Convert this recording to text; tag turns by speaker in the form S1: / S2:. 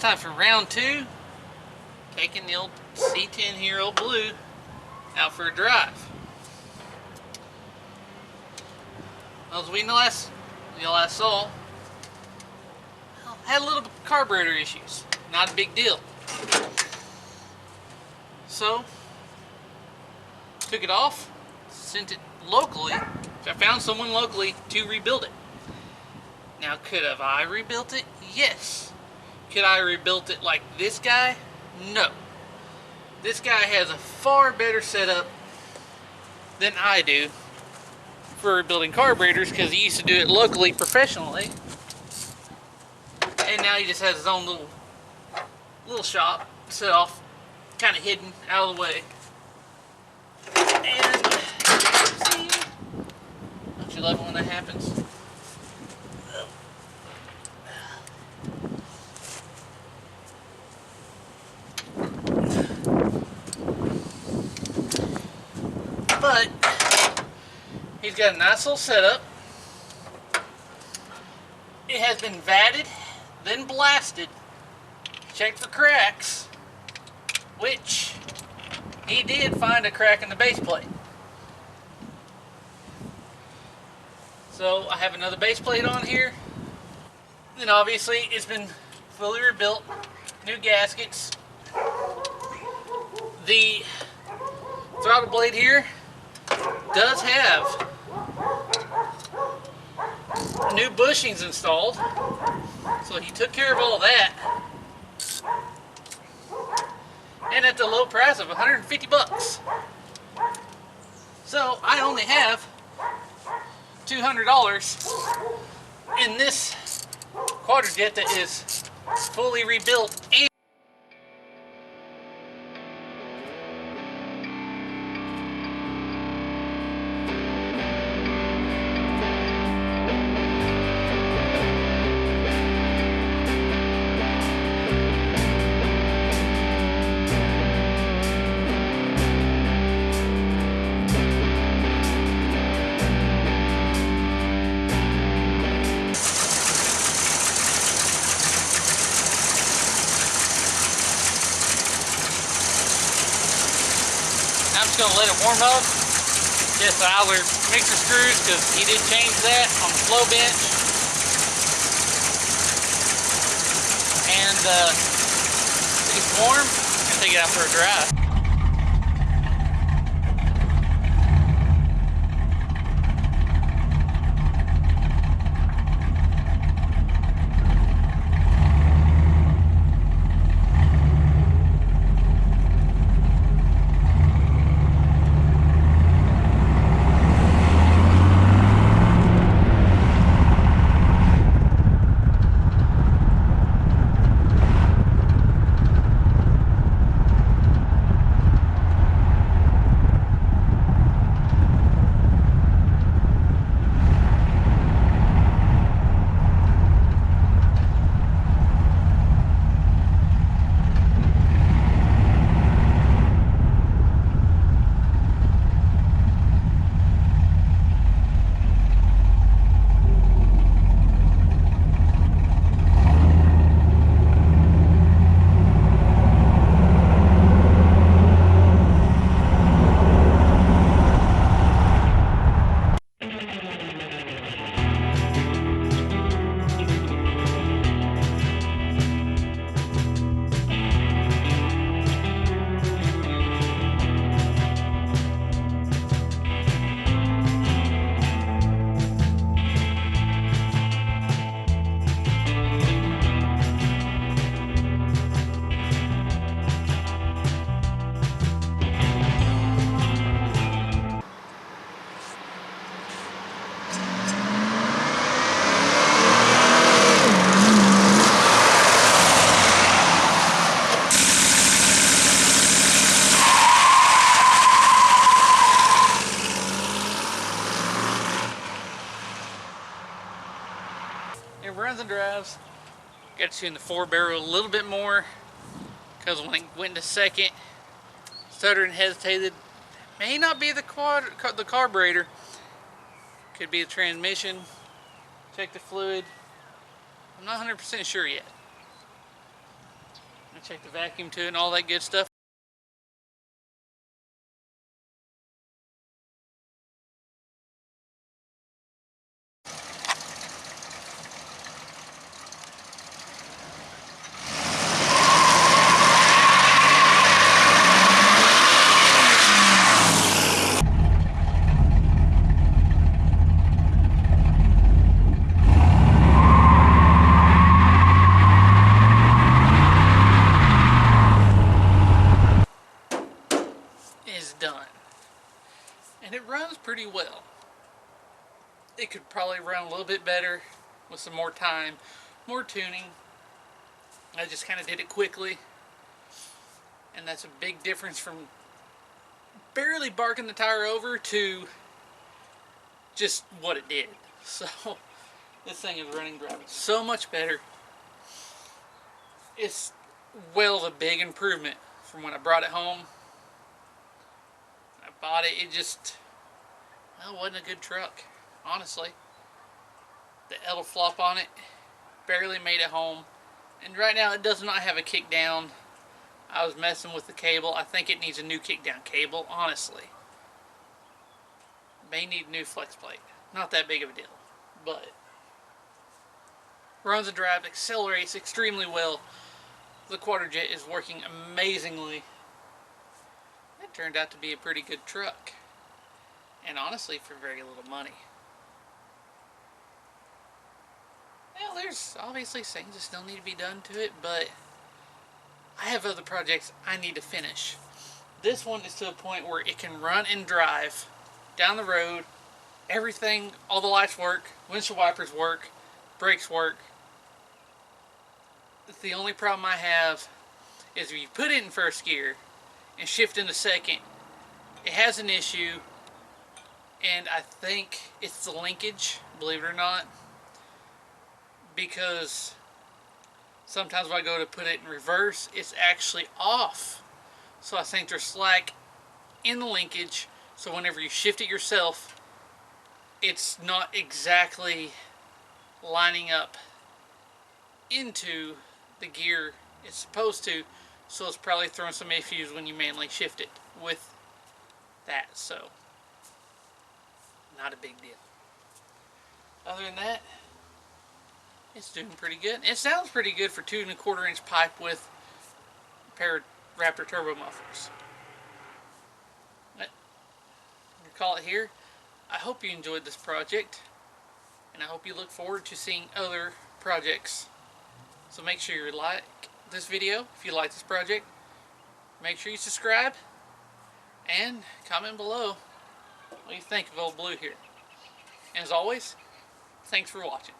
S1: time for round 2. Taking the old C10 here, old blue, out for a drive. As we last saw, had a little carburetor issues. Not a big deal. So, took it off, sent it locally. I found someone locally to rebuild it. Now, could have I rebuilt it? Yes. Could I rebuilt it like this guy? No. This guy has a far better setup than I do for rebuilding carburetors, because he used to do it locally, professionally. And now he just has his own little shop set off, kind of hidden out of the way. And see, don't you love it when that happens? But he's got a nice little setup. It has been vatted, then blasted, checked for cracks, which he did find a crack in the base plate. So I have another base plate on here. Then obviously it's been fully rebuilt, new gaskets. The throttle blade here does have new bushings installed, so he took care of all of that, and at the low price of 150 bucks. So I only have $200 in this quadrijet that is fully rebuilt. And I'm just going to let it warm up. Just the idler mixer screws, because he did change that on the flow bench. And it's warm, and take it out for a drive. It runs and drives. Got you in the 4-barrel a little bit more, because when it went into second, stuttered and hesitated. May not be the carburetor. Could be the transmission. Check the fluid. I'm not 100% sure yet. I check the vacuum too and all that good stuff. Is done. And it runs pretty well. It could probably run a little bit better with some more time, more tuning. I just kind of did it quickly, and that's a big difference from barely barking the tire over to just what it did. So this thing is running, driving so much better. It's a big improvement from when I brought it home. I bought it, it just, well, wasn't a good truck, honestly. The L flop on it barely made it home, and right now it does not have a kick down. I was messing with the cable. I think it needs a new kick down cable, honestly. May need a new flex plate. Not that big of a deal, but runs and drives, accelerates extremely well. The quarter jet is working amazingly. It turned out to be a pretty good truck, and honestly for very little money. Well, there's obviously things that still need to be done to it, but I have other projects I need to finish. This one is to a point where it can run and drive down the road. Everything, all the lights work, windshield wipers work, brakes work. The only problem I have is if you put it in first gear and shift into second, it has an issue, and I think it's the linkage, believe it or not, because sometimes when I go to put it in reverse, it's actually off. So I think there's slack in the linkage, so whenever you shift it yourself, it's not exactly lining up into the gear it's supposed to, so it's probably throwing some issues when you manually shift it with that. So not a big deal. Other than that, it's doing pretty good. It sounds pretty good for 2 1/4 inch pipe with a pair of Raptor turbo mufflers. But I'm gonna call it here. I hope you enjoyed this project, and I hope you look forward to seeing other projects. So make sure you like this video if you like this project. Make sure you subscribe and comment below what you think of old Blue here. And as always, thanks for watching.